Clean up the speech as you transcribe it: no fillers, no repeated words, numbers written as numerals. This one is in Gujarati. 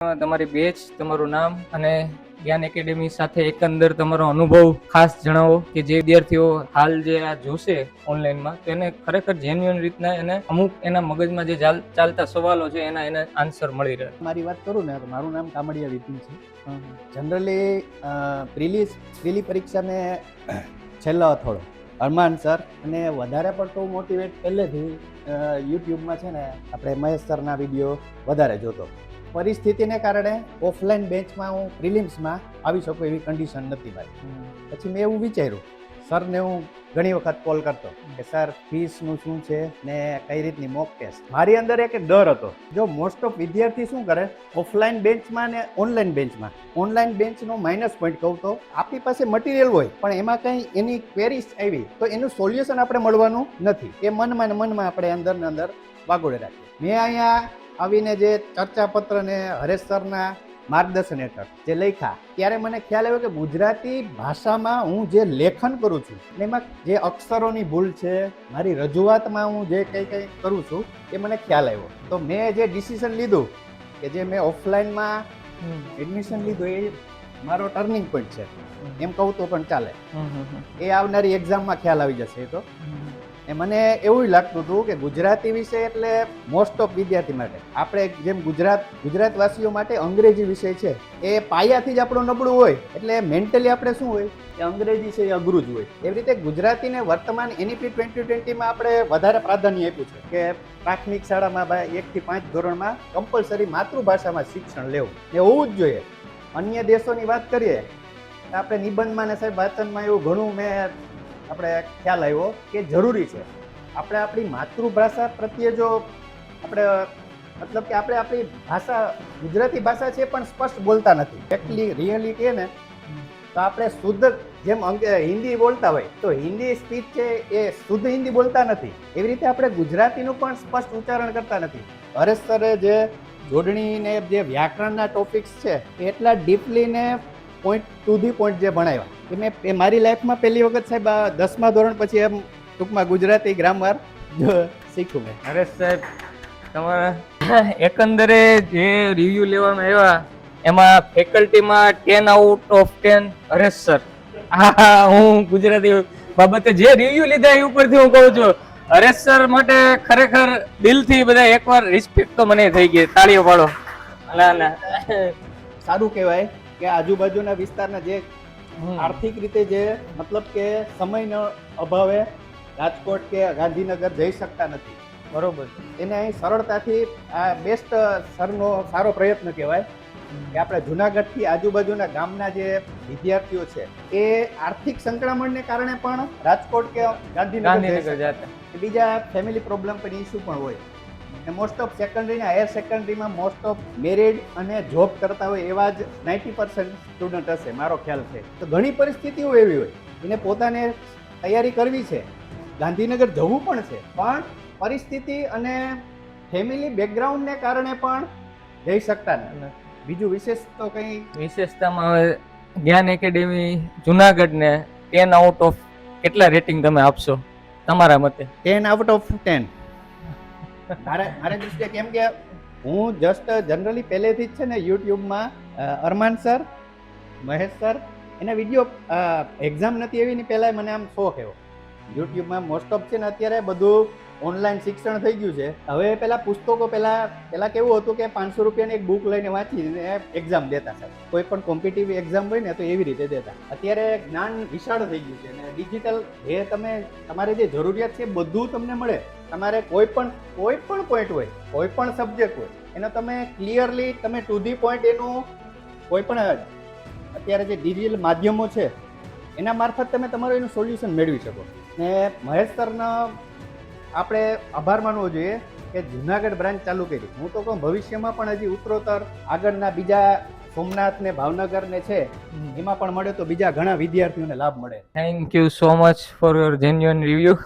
તમારી બેચ, તમારું નામ અને જ્ઞાન એકેડેમી સાથે એકંદર તમારો અનુભવ ખાસ જણાવો કે જે વિદ્યાર્થીઓ હાલ જે આ જોશે ઓનલાઈનમાં તો એને ખરેખર જેન્યુઅન રીતના એને અમુક એના મગજમાં જે ચાલતા સવાલો છે એના આન્સર મળી રહે. મારી વાત કરું ને તો મારું નામ કામડિયા વિપિન છે. જનરલી પ્રીલી પરીક્ષા મેં છેલ્લો અથોડો અરમાન સર અને વધારે પડતો મોટિવેટ પહેલેથી યુટ્યુબમાં છે ને આપણે મહેશ સરના વિડીયો વધારે જોતો. પરિસ્થિતિને કારણે ઓફલાઈન બેન્ચમાં હું પ્રિલિમ્સમાં આવી શકું એવી કન્ડિશન નથી મારી. પછી મેં એવું વિચાર્યું, સરને હું ઘણી વખત કોલ કરતો કે સર ફીસનું શું છે ને કઈ રીતની મોક ટેસ્ટ. મારી અંદર એક ડર હતો. જો મોસ્ટ ઓફ વિદ્યાર્થી શું કરે ઓફલાઈન બેન્ચમાં ને ઓનલાઈન બેન્ચનો માઇનસ પોઈન્ટ કહું તો આપણી પાસે મટીરિયલ હોય પણ એમાં કંઈ એની ક્વેરીઝ આવી તો એનું સોલ્યુશન આપણે મળવાનું નથી. એ મનમાં આપણે અંદર ને અંદર વાગોળે રાખીએ. મેં અહીંયા આવીને જે ચર્ચાપત્ર ને હરેશ સરના માર્ગદર્શન હેઠળ જે લખ્યા ત્યારે મને ખ્યાલ આવ્યો કે ગુજરાતી ભાષામાં હું જે લેખન કરું છું એમાં જે અક્ષરોની ભૂલ છે, મારી રજૂઆતમાં હું જે કંઈ કરું છું એ મને ખ્યાલ આવ્યો. તો મેં જે ડિસિઝન લીધું કે જે મેં ઓફલાઈનમાં એડમિશન લીધું એ મારો ટર્નિંગ પોઈન્ટ છે એમ કહું તો પણ ચાલે. એ આવનારી એક્ઝામમાં ખ્યાલ આવી જશે. તો એ મને એવું લાગતું હતું કે ગુજરાતી વિષય એટલે મોસ્ટ ઓફ વિદ્યાર્થી માટે આપણે જેમ ગુજરાતવાસીઓ માટે અંગ્રેજી વિષય છે એ પાયાથી જ આપણું નબળું હોય એટલે મેન્ટલી આપણે શું હોય કે અંગ્રેજી છે એ અઘરું જ હોય. એવી રીતે ગુજરાતીને વર્તમાન NEP 2020માં આપણે વધારે પ્રાધાન્ય આપ્યું છે કે પ્રાથમિક શાળામાં 1 થી 5 ધોરણમાં કમ્પલસરી માતૃભાષામાં શિક્ષણ લેવું એ હોવું જ જોઈએ. અન્ય દેશોની વાત કરીએ તો આપણે નિબંધમાં ને સાહેબ વાંચનમાં એવું ઘણું મેં આપણે ખ્યાલ આવ્યો કે જરૂરી છે આપણે આપણી માતૃભાષા પ્રત્યે જો આપણે મતલબ કે આપણે આપણી ભાષા ગુજરાતી ભાષા છે પણ સ્પષ્ટ બોલતા નથી. એકચ્યુઅલી રિયલી કહે ને તો આપણે શુદ્ધ જેમ હિન્દી બોલતા હોય તો હિન્દી સ્પીચ છે એ શુદ્ધ હિન્દી બોલતા નથી. એવી રીતે આપણે ગુજરાતીનું પણ સ્પષ્ટ ઉચ્ચારણ કરતા નથી. હરેશ સરે જે જોડણી ને જે વ્યાકરણના ટોપિક્સ છે એ એટલા ડીપલી ને પોઈન્ટ ટુ ધી પોઈન્ટ જે ભણાવ્યા એ મારી લાઈફમાં પહેલી વખત સાહેબ 10મા ધોરણ પછી એમ ટૂંકમાં ગુજરાતી ગ્રામર શીખ્યું મેં. હરેશ સાહેબ, તમારા એકંદરે જે રિવ્યુ લેવામાં આવ્યા એમાં ફેકલ્ટીમાં 10 આઉટ ઓફ 10 હરેશ સર. હું ગુજરાતી બાબતે જે રિવ્યુ લીધા એ ઉપરથી હું કહું છું હરેશ સર માટે ખરેખર દિલથી બધા એકવાર રિસ્પેક્ટ તો મને થઈ ગઈ. તાળીઓ પાડો. ના સારું કહેવાય કે આજુબાજુના વિસ્તારના જે આર્થિક રીતે જે મતલબ કે સમયનો અભાવે રાજકોટ કે ગાંધીનગર જઈ શકતા નથી, બરોબર, એને અહીં સરળતાથી આ બેસ્ટ સરનો સારો પ્રયત્ન કહેવાય કે આપણે જુનાગઢથી આજુબાજુના ગામના જે વિદ્યાર્થીઓ છે એ આર્થિક સંકળામણને કારણે પણ રાજકોટ કે ગાંધીનગર જતા, બીજા ફેમિલી પ્રોબ્લેમ પણ ઇસ્યુ પણ હોય. મોસ્ટ ઓફ સેકન્ડરી હાયર સેકન્ડરીમાં મોસ્ટ ઓફ મેરિડ અને જોબ કરતા હોય એવા જ 90% સ્ટુડન્ટ હશે મારો ખ્યાલ છે. તો ઘણી પરિસ્થિતિઓ એવી હોય એને પોતાને તૈયારી કરવી છે, ગાંધીનગર જવું પણ છે પણ પરિસ્થિતિ અને ફેમિલી બેકગ્રાઉન્ડને કારણે પણ જઈ શકતા નથી. બીજું વિશેષ તો કંઈ વિશેષતામાં હવે જ્ઞાન એકેડેમી જુનાગઢને 10 આઉટ ઓફ કેટલા રેટિંગ તમે આપશો તમારા મતે? 10 આઉટ ઓફ 10. મારે દૃષ્ટિએ કેમ કે હું જસ્ટ જનરલી પહેલેથી જ છે ને યુટ્યુબમાં અરમાન સર, મહેશ સર એના વિડીયો એક્ઝામ નથી એવી પહેલાં મને આમ શોખ એવો યુટ્યુબમાં મોસ્ટ ઓફ છે ને અત્યારે બધું ઓનલાઈન શિક્ષણ થઈ ગયું છે. હવે પહેલાં પુસ્તકો પહેલાં કેવું હતું કે 500 રૂપિયાની એક બુક લઈને વાંચીને એક્ઝામ દેતા સાહેબ. કોઈ પણ કોમ્પિટિટિવ એક્ઝામ હોય ને તો એવી રીતે દેતા. અત્યારે જ્ઞાન વિશાળ થઈ ગયું છે અને ડિજિટલ જે તમારે જે જરૂરિયાત છે બધું તમને મળે. તમારે કોઈ પણ પોઈન્ટ હોય, કોઈ પણ સબ્જેક્ટ હોય એનો તમે ક્લિયરલી તમે ટુ ધી પોઈન્ટ એનું કોઈ પણ અત્યારે જે ડિજિટલ માધ્યમો છે એના મારફત તમે તમારું એનું સોલ્યુશન મેળવી શકો. ને મહેશ સરનો આપણે આભાર માનવો જોઈએ કે જુનાગઢ બ્રાન્ચ ચાલુ કરી. હું તો કહું ભવિષ્યમાં પણ હજી ઉત્તરોત્તર આગળના બીજા સોમનાથ ને ભાવનગર ને છે એમાં પણ મળે તો બીજા ઘણા વિદ્યાર્થીઓને લાભ મળે. Thank you so much for your genuine review.